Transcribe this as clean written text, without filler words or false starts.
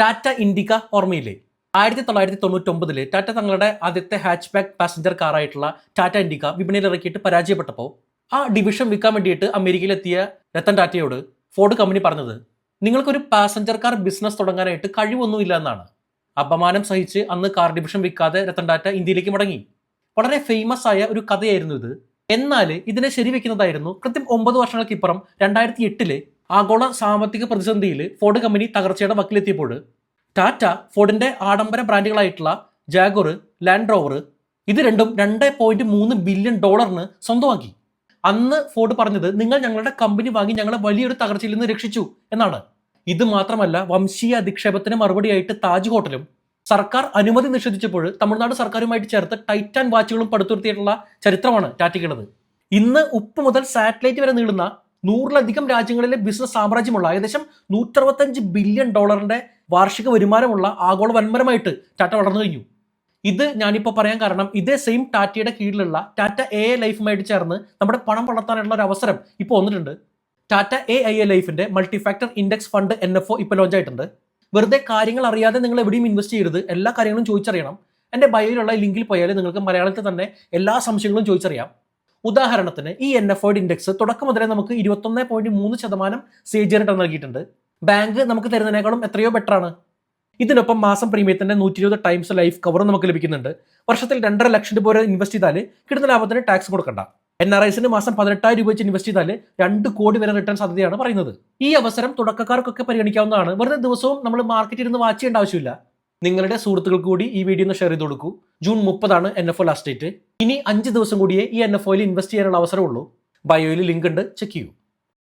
ടാറ്റ ഇൻഡിക ഓർമ്മയില്ലേ? 1999 ടാറ്റ തങ്ങളുടെ ആദ്യത്തെ ഹാച്ച് ബാക്ക് പാസഞ്ചർ കാറായിട്ടുള്ള ടാറ്റ ഇൻഡിക വിപണിയിൽ ഇറക്കിയിട്ട് പരാജയപ്പെട്ടപ്പോൾ ആ ഡിവിഷൻ വിൽക്കാൻ വേണ്ടിയിട്ട് അമേരിക്കയിലെത്തിയ രത്തൻ ടാറ്റയോട് ഫോർഡ് കമ്പനി പറഞ്ഞത്, നിങ്ങൾക്കൊരു പാസഞ്ചർ കാർ ബിസിനസ് തുടങ്ങാനായിട്ട് കഴിവൊന്നുമില്ല എന്നാണ്. അപമാനം സഹിച്ച് അന്ന് കാർ ഡിവിഷൻ വിൽക്കാതെ രത്തൻ ടാറ്റ ഇന്ത്യയിലേക്ക് മടങ്ങി. വളരെ ഫേമസ് ആയ ഒരു കഥയായിരുന്നു ഇത്. എന്നാൽ ഇതിനെ ശരിവെക്കുന്നതായിരുന്നു കൃത്യം 9 വർഷങ്ങൾക്കിപ്പുറം 2008 ആഗോള സാമ്പത്തിക പ്രതിസന്ധിയിൽ ഫോർഡ് കമ്പനി തകർച്ചയുടെ വക്കിലെത്തിയപ്പോൾ ടാറ്റ ഫോർഡിന്റെ ആഡംബര ബ്രാൻഡുകളായിട്ടുള്ള ജാഗുർ, ലാൻഡ് റോവർ ഇത് രണ്ടും $2.3 ബില്യൺ സ്വന്തമാക്കി. അന്ന് ഫോർഡ് പറഞ്ഞത്, നിങ്ങൾ ഞങ്ങളുടെ കമ്പനി വാങ്ങി ഞങ്ങളെ വലിയൊരു തകർച്ചയിൽ നിന്ന് രക്ഷിച്ചു എന്നാണ്. ഇത് മാത്രമല്ല, വംശീയ അധിക്ഷേപത്തിന് മറുപടിയായിട്ട് താജ് ഹോട്ടലും സർക്കാർ അനുമതി നിഷേധിച്ചപ്പോൾ തമിഴ്നാട് സർക്കാരുമായിട്ട് ചേർത്ത് ടൈറ്റാൻ വാച്ചുകളും പടുത്തുയർത്തിയിട്ടുള്ള ചരിത്രമാണ് ടാറ്റയ്ക്കുള്ളത്. ഇന്ന് ഉപ്പ് മുതൽ സാറ്റലൈറ്റ് വരെ നീളുന്ന 100ലധികം രാജ്യങ്ങളിലെ ബിസിനസ് സാമ്രാജ്യമുള്ള ഏകദേശം $165 ബില്യൺ വാർഷിക വരുമാനമുള്ള ആഗോള വൻമരമായിട്ട് ടാറ്റ വളർന്നു കഴിഞ്ഞു. ഇത് ഞാനിപ്പോൾ പറയാൻ കാരണം, ഇതേ സെയിം ടാറ്റയുടെ കീഴിലുള്ള ടാറ്റ AI ലൈഫുമായിട്ട് ചേർന്ന് നമ്മുടെ പണം വളർത്താനുള്ള ഒരു അവസരം ഇപ്പോൾ വന്നിട്ടുണ്ട്. ടാറ്റ AI ലൈഫിന്റെ മൾട്ടിഫാക്ടർ ഇൻഡെക്സ് ഫണ്ട് NFO ഇപ്പോൾ ലോഞ്ച് ആയിട്ടുണ്ട്. വെറുതെ കാര്യങ്ങൾ അറിയാതെ നിങ്ങൾ എവിടെയും ഇൻവെസ്റ്റ് ചെയ്യരുത്. എല്ലാ കാര്യങ്ങളും ചോദിച്ചറിയണം. എൻ്റെ ബയോയിലുള്ള ലിങ്കിൽ പോയാൽ നിങ്ങൾക്ക് മലയാളത്തിൽ തന്നെ എല്ലാ സംശയങ്ങളും ചോദിച്ചറിയാം. ഉദാഹരണത്തിന് ഈ NFO ഇൻഡെക്സ് തുടക്കം മുതലേ നമുക്ക് 21.3% സേജ് റിട്ടേൺ നൽകിയിട്ടുണ്ട്. ബാങ്ക് നമുക്ക് തരുന്നതിനേക്കാളും എത്രയോ ബെറ്റർ ആണ്. ഇതിനൊപ്പം മാസം പ്രീമിയത്തിന്റെ 120 ടൈംസ് ലൈഫ് കവറും നമുക്ക് ലഭിക്കുന്നുണ്ട്. വർഷത്തിൽ 2.5 ലക്ഷം രൂപ വരെ ഇൻവെസ്റ്റ് ചെയ്താൽ കിട്ടുന്ന ലാഭത്തിന് ടാക്സ് കൊടുക്കണ്ട. NRIസിന് മാസം 18,000 വെച്ച് ഇൻവെസ്റ്റ് ചെയ്താൽ 2 കോടി വരെ റിട്ടേൺ സാധ്യതയാണ് പറയുന്നത്. ഈ അവസരം തുടക്കക്കാർക്കൊക്കെ പരിഗണിക്കാവുന്നതാണ്. വെറുതെ ദിവസവും നമ്മൾ മാർക്കറ്റിൽ ഇരുന്ന് വാച്ച് ചെയ്യേണ്ട ആവശ്യമില്ല. നിങ്ങളുടെ സുഹൃത്തുക്കൾക്ക് കൂടി ഈ വീഡിയോ ഒന്ന് ഷെയർ ചെയ്ത് കൊടുക്കൂ. June 30 NFO last date. ഇനി 5 ദിവസം കൂടിയേ ഈ NFOയിൽ ഇൻവെസ്റ്റ് ചെയ്യാനുള്ള അവസരമുള്ളൂ. ബയോയിൽ ലിങ്ക് ഉണ്ട്, ചെക്ക് ചെയ്യൂ.